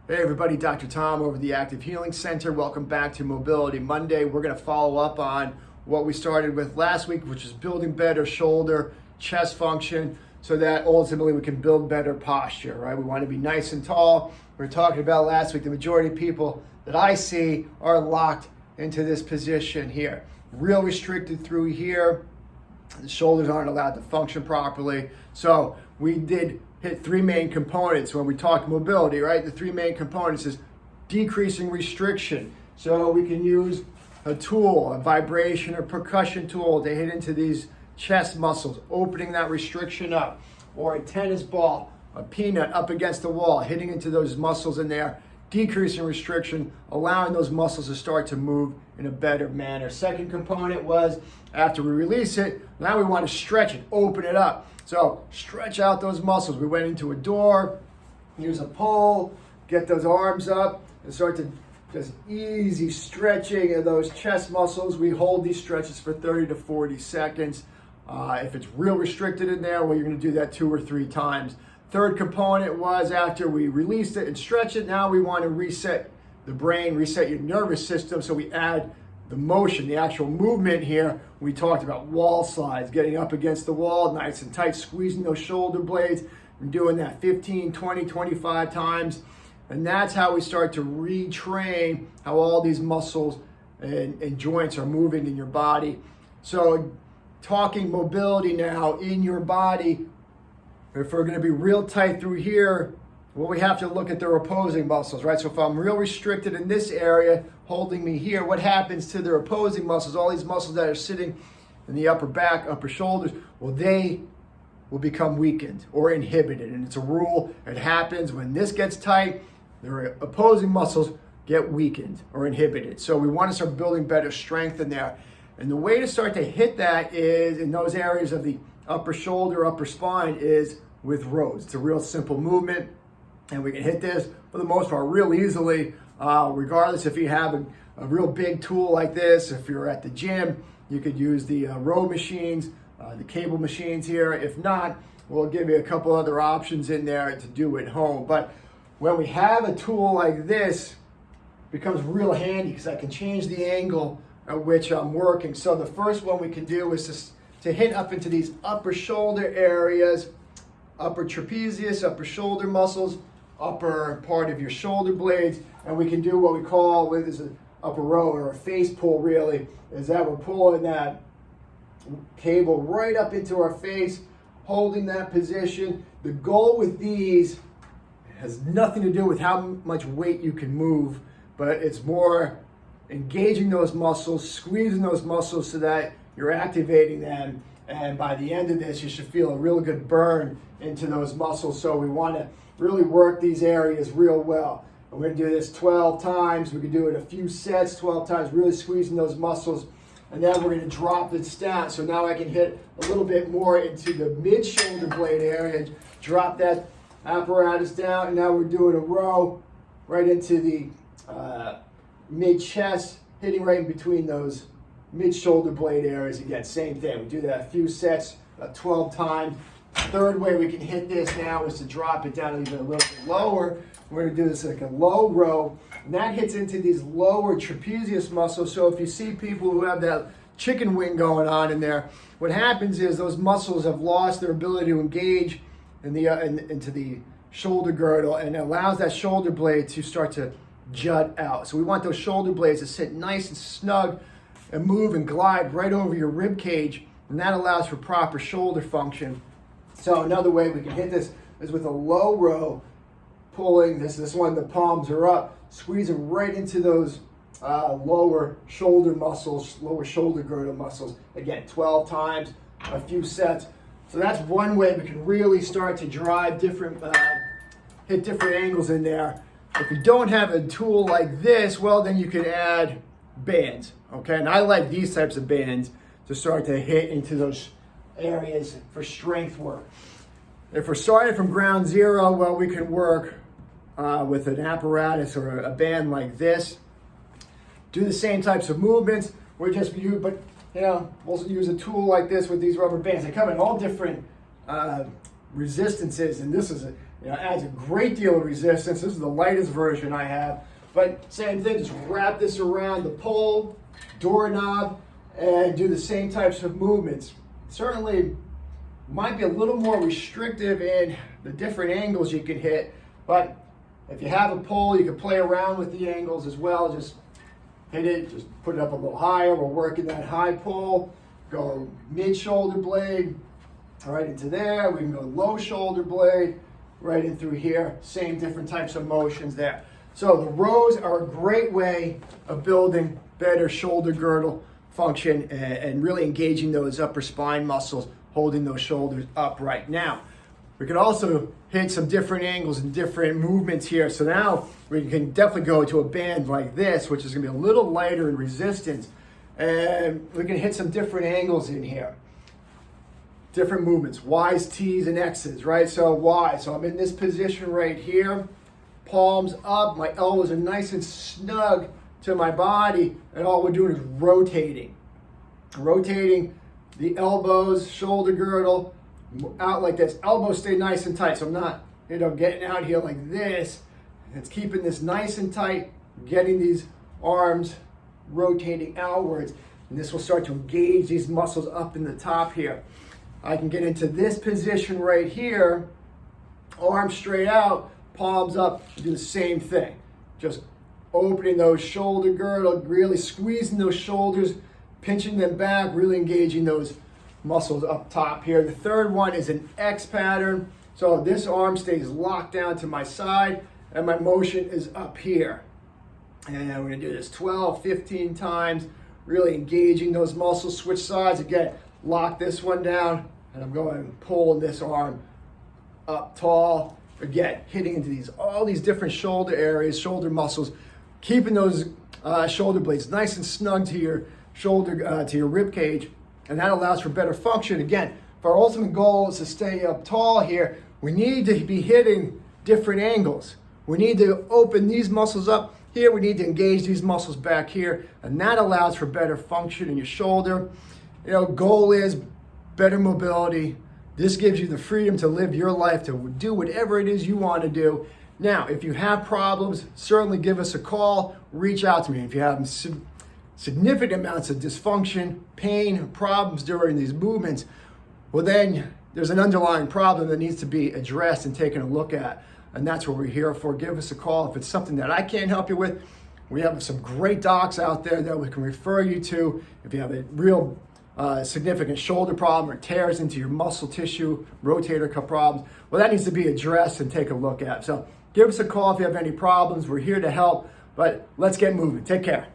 Hey everybody, Dr. Tom over the Active Healing Center. Welcome back to Mobility Monday. We're going to follow up on what we started with last week, which is building better shoulder, chest function, so that ultimately we can build better posture, right? We want to be nice and tall. We were talking about last week, the majority of people that I see are locked into this position here. Real restricted through here. The shoulders aren't allowed to function properly. So we did hit three main components when we talk mobility, right? The three main components is decreasing restriction. So we can use a tool, a vibration or percussion tool to hit into these chest muscles, opening that restriction up, or a tennis ball, a peanut up against the wall, hitting into those muscles in there, decreasing restriction, allowing those muscles to start to move in a better manner. Second component was after we release it, now we want to stretch it, open it up. So stretch out those muscles. We went into a door, use a pole, get those arms up, and start to just easy stretching of those chest muscles. We hold these stretches for 30 to 40 seconds. If it's real restricted in there, well, you're going to do that 2 or 3 times. Third component was after we released it and stretch it, now we want to reset the brain, reset your nervous system. So we add the motion, the actual movement here. We talked about wall slides, getting up against the wall, nice and tight, squeezing those shoulder blades. We're doing that 15, 20, 25 times. And that's how we start to retrain how all these muscles and joints are moving in your body. So talking mobility now in your body, if we're going to be real tight through here, well, we have to look at their opposing muscles, right? So if I'm real restricted in this area, holding me here, what happens to their opposing muscles, all these muscles that are sitting in the upper back, upper shoulders, well, they will become weakened or inhibited. And it's a rule. It happens when this gets tight, their opposing muscles get weakened or inhibited. So we want to start building better strength in there. And the way to start to hit that is in those areas of the upper shoulder, upper spine is with rows. It's a real simple movement. And we can hit this, for the most part, real easily, regardless if you have a real big tool like this. If you're at the gym, you could use the row machines, the cable machines here. If not, we'll give you a couple other options in there to do at home. But when we have a tool like this, it becomes real handy because I can change the angle at which I'm working. So the first one we can do is to hit up into these upper shoulder areas, upper trapezius, upper shoulder muscles, upper part of your shoulder blades, and we can do what we call with is an upper row or a face pull. Really is that we're pulling that cable right up into our face, holding that position. The goal with these has nothing to do with how much weight you can move, but it's more engaging those muscles, squeezing those muscles so that you're activating them, and by the end of this you should feel a real good burn into those muscles. So we want to really work these areas real well. And we're going to do this 12 times. We can do it a few sets, 12 times, really squeezing those muscles. And then we're going to drop this down. So now I can hit a little bit more into the mid-shoulder blade area. Drop that apparatus down. And now we're doing a row right into the mid-chest, hitting right in between those mid-shoulder blade areas. Again, same thing. We do that a few sets, 12 times. Third way we can hit this now is to drop it down even a little bit lower. We're going to do this like a low row, and that hits into these lower trapezius muscles. So if you see people who have that chicken wing going on in there, what happens is those muscles have lost their ability to engage into the shoulder girdle, and it allows that shoulder blade to start to jut out. So we want those shoulder blades to sit nice and snug and move and glide right over your rib cage, and that allows for proper shoulder function. So another way we can hit this is with a low row, pulling this one, the palms are up, squeezing right into those lower shoulder muscles, lower shoulder girdle muscles. Again, 12 times, a few sets. So that's one way we can really start to drive different, hit different angles in there. If you don't have a tool like this, well, then you can add bands, okay? And I like these types of bands to start to hit into those areas for strength work. If we're starting from ground zero, well, we can work with an apparatus or a band like this. Do the same types of movements. We'll use a tool like this with these rubber bands. They come in all different resistances, and this is Adds a great deal of resistance. This is the lightest version I have. But same thing, just wrap this around the pole, doorknob, and do the same types of movements. Certainly might be a little more restrictive in the different angles you can hit, but if you have a pole, you can play around with the angles as well. Just hit it, just put it up a little higher. We're working that high pole, go mid shoulder blade, right into there. We can go low shoulder blade, right in through here. Same different types of motions there. So the rows are a great way of building better shoulder girdle function and really engaging those upper spine muscles, holding those shoulders upright. Now, we can also hit some different angles and different movements here. So now we can definitely go to a band like this, which is gonna be a little lighter in resistance. And we can hit some different angles in here. Different movements, Y's, T's, and X's, right? So Y, so I'm in this position right here, palms up, my elbows are nice and snug to my body, and all we're doing is rotating. Rotating the elbows, shoulder girdle, out like this. Elbows stay nice and tight, so I'm not, getting out here like this. It's keeping this nice and tight, getting these arms rotating outwards, and this will start to engage these muscles up in the top here. I can get into this position right here, arms straight out, palms up, do the same thing. Just opening those shoulder girdle, really squeezing those shoulders, pinching them back, really engaging those muscles up top here. The third one is an X pattern. So this arm stays locked down to my side and my motion is up here. And we're gonna do this 12, 15 times, really engaging those muscles. Switch sides again, lock this one down, and I'm going pulling this arm up tall. Again, hitting into all these different shoulder areas, shoulder muscles, keeping those shoulder blades nice and snug to your shoulder, to your rib cage, and that allows for better function. Again, if our ultimate goal is to stay up tall here, we need to be hitting different angles. We need to open these muscles up here. We need to engage these muscles back here, and that allows for better function in your shoulder. Goal is better mobility. This gives you the freedom to live your life, to do whatever it is you want to do. Now, if you have problems, certainly give us a call, reach out to me. If you have significant amounts of dysfunction, pain, problems during these movements, well then there's an underlying problem that needs to be addressed and taken a look at. And that's what we're here for. Give us a call. If it's something that I can't help you with, we have some great docs out there that we can refer you to. If you have a real significant shoulder problem or tears into your muscle tissue, rotator cuff problems, well, that needs to be addressed and take a look at. So give us a call if you have any problems. We're here to help, but let's get moving. Take care.